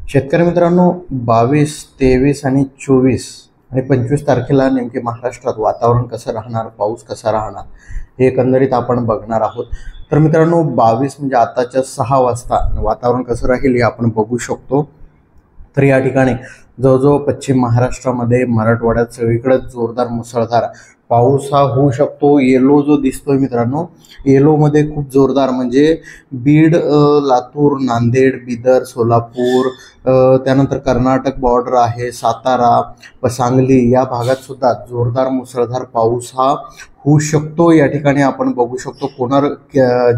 शेतकरी मित्रांनो, 22, 23 आणि 24 आणि 25 तारखेला नेमके महाराष्ट्रात वातावरण कसं राहणार, पाऊस कसा राहणार हे एकंदरीत आपण बघणार आहोत. तर मित्रांनो, 22 म्हणजे आताच्या 6 वाजता वातावरण कसं राहील हे आपण बघू शकतो. तर या ठिकाणी जवळजवळ पश्चिम महाराष्ट्रामध्ये, मराठवाड्यात सगळीकडे जोरदार मुसळधार पाऊस हा होऊ शकतो. येलो जो दिसतोय मित्रांनो, येलोमध्ये खूप जोरदार म्हणजे बीड, लातूर, नांदेड, बिदर, सोलापूर, त्यानंतर कर्नाटक बॉर्डर आहे, सातारा, सांगली या भागात सुद्धा जोरदार मुसळधार पाऊस हा होऊ शकतो. या ठिकाणी आपण बघू शकतो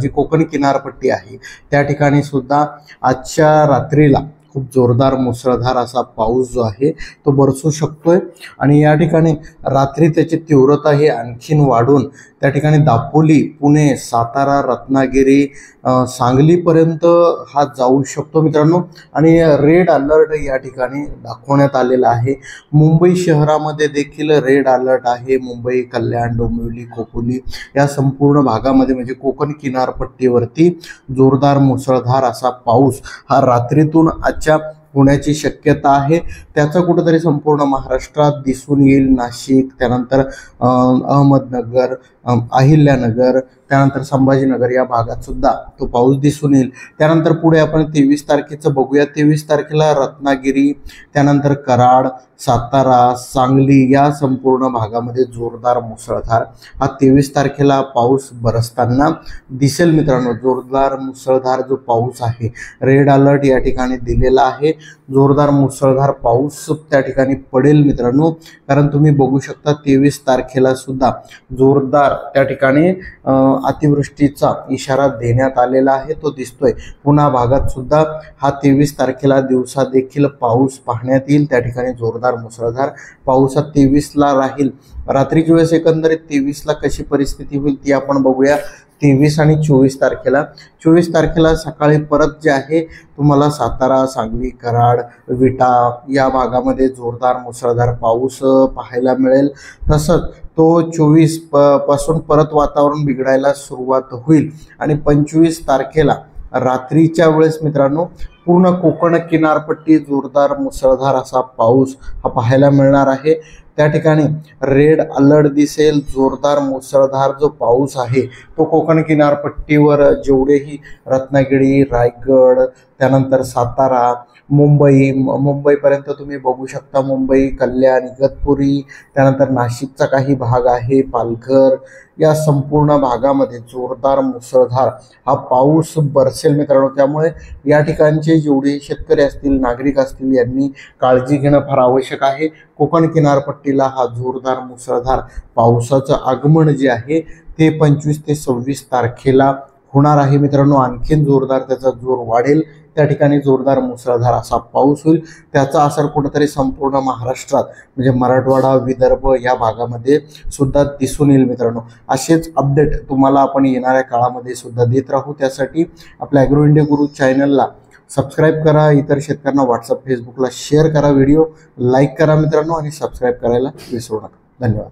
जी कोकण किनारपट्टी आहे त्या ठिकाणी सुद्धा आजच्या रात्रीला खूप जोरदार मुसळधार असा पाऊस जो आहे तो बरसू शकतोय. आणि या ठिकाणी रात्री त्याची तीव्रता ही आणखीन वाढून त्या ठिकाणी दापोली, पुणे, सातारा, रत्नागिरी, सांगलीपर्यंत हा जाऊ शकतो मित्रांनो. आणि रेड अलर्ट या ठिकाणी दाखवण्यात आलेला आहे. मुंबई शहरामध्ये देखील रेड अलर्ट आहे. मुंबई, कल्याण, डोंबिवली, खोपोली या संपूर्ण भागामध्ये म्हणजे कोकण किनारपट्टीवरती जोरदार मुसळधार असा पाऊस हा रात्रीतून आजच्या होण्याची शक्यता आहे. त्याचा कुठेतरी संपूर्ण महाराष्ट्रात दिसून येईल. नाशिक, त्यानंतर अहमदनगर, अहिल्यानगर, त्यानंतर संभाजीनगर या भागात सुद्धा तो पाऊस दिसून येईल. त्यानंतर पुढे आपण 23 तारखेचं बघूया. 23 तारखेला रत्नागिरी, त्यानंतर कराड, सातारा, सांगली या संपूर्ण भागामध्ये जोरदार मुसळधार हा 23 तारखेला पाऊस बरसताना दिसेल मित्रांनो. जोरदार मुसळधार जो पाऊस आहे, रेड अलर्ट या ठिकाणी दिलेला आहे. जोरदार मुसळधार पाऊस त्या ठिकाणी पडेल मित्रांनो. कारण तुम्ही बघू शकता 23 तारखेला सुद्धा जोरदार त्या ठिकाणी अतिवृष्टीचा इशारा देण्यात आलेला आहे, तो दिसतोय. पुणे भागात सुद्धा हा 23 तारखेला दिवसा देखील पाऊस पाहण्यात येईल. त्या ठिकाणी जोरदार मुसळधार पाऊस हा 23ला राहील. रात्रीच्या वेळेस एकंदरीत 23ला कशी परिस्थिती होईल ती आपण बघूया. 23 आणि 24 तारखेला 24 तारखेला सकाळी परत जे आहे तुम्हाला सातारा, सांगली, कराड, विटा या भागामध्ये जोरदार मुसळधार पाऊस पाहायला मिळेल. तसंच तो 24 पासून परत वातावरण बिघडायला सुरुवात होईल. आणि 25 तारखेला रात्रीच्या वेळेस मित्रांनो पूर्ण कोकण किनारपट्टी जोरदार मुसळधार असा पाऊस हा पाहायला मिळणार आहे. त्या ठिकाणी रेड अलर्ट दिसेल. जोरदार मुसळधार जो पाऊस आहे तो कोकण किनारपट्टीवर जेवढेही रत्नागिरी, रायगड, त्यानंतर सातारा, मुंबईपर्यंत तुम्ही बघू शकता. मुंबई, कल्याण, इगतपुरी, त्यानंतर नाशिकचा काही भाग आहे, पालघर या संपूर्ण भागामध्ये जोरदार मुसळधार हा पाऊस बरसेल मित्रांनो. त्यामुळे या ठिकाणचे जेवढे शेतकरी असतील, नागरिक असतील यांनी काळजी घेणं फार आवश्यक आहे. कोकण किनारपट्टीला हा जोरदार मुसळधार पावसाचं आगमन जे आहे ते 25 ते 26 तारखेला होणार आहे मित्रांनो. आणखीन जोरदार त्याचा जोर वाढेल. त्या ठिकाणी जोरदार मुसळधार असा पाऊस होईल. त्याचा असर कुठेतरी संपूर्ण महाराष्ट्रात म्हणजे मराठवाडा, विदर्भ या भागामध्ये सुद्धा दिसून येईल मित्रांनो. असेच अपडेट तुम्हाला आपण येणाऱ्या काळामध्ये सुद्धा देत राहू. त्यासाठी आपल्या ॲग्रो इंडिया गुरु चॅनलला सबस्क्राईब करा. इतर शेतकऱ्यांना व्हॉट्सअप, फेसबुकला शेअर करा. व्हिडिओ लाईक करा मित्रांनो आणि सबस्क्राईब करायला विसरू नका. धन्यवाद.